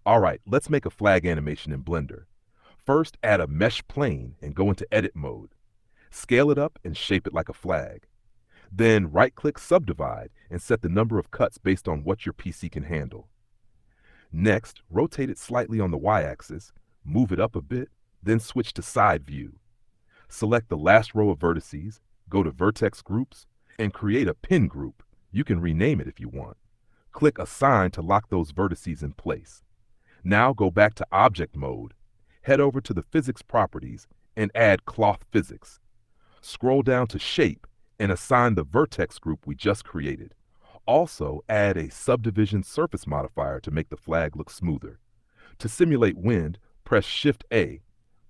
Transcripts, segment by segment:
All right, let's make a flag animation in Blender. First, add a mesh plane and go into edit mode. Scale it up and shape it like a flag. Then right-click Subdivide and set the number of cuts based on what your PC can handle. Next, rotate it slightly on the y-axis, move it up a bit, then switch to Side View. Select the last row of vertices, go to Vertex Groups, and create a pin group. You can rename it if you want. Click Assign to lock those vertices in place. Now go back to Object Mode. Head over to the Physics properties and add Cloth Physics. Scroll down to Shape and assign the vertex group we just created. Also, add a subdivision surface modifier to make the flag look smoother. To simulate wind, press Shift-A,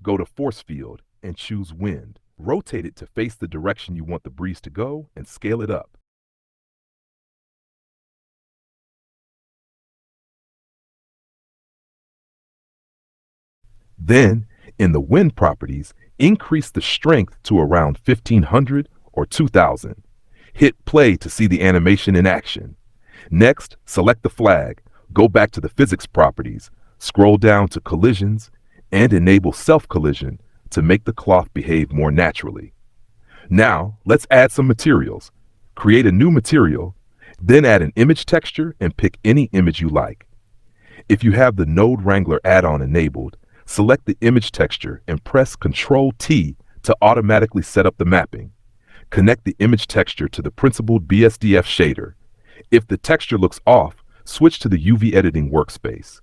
go to Force Field, and choose Wind. Rotate it to face the direction you want the breeze to go and scale it up. Then, in the wind properties, increase the strength to around 1500 or 2000. Hit play to see the animation in action. Next, select the flag, go back to the physics properties, scroll down to collisions, and enable self-collision to make the cloth behave more naturally. Now, let's add some materials. Create a new material, then add an image texture and pick any image you like. If you have the Node Wrangler add-on enabled, select the image texture and press Ctrl-T to automatically set up the mapping. Connect the image texture to the principled BSDF shader. If the texture looks off, switch to the UV editing workspace.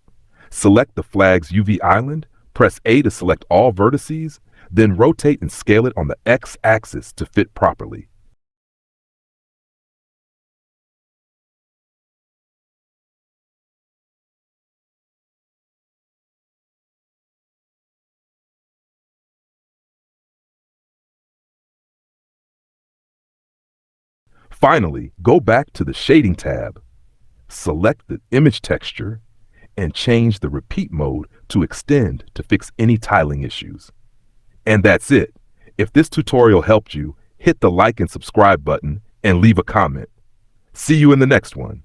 Select the flag's UV island, press A to select all vertices, then rotate and scale it on the X-axis to fit properly. Finally, go back to the Shading tab. Select the image texture and change the repeat mode to extend to fix any tiling issues. And that's it. If this tutorial helped you, hit the like and subscribe button and leave a comment. See you in the next one.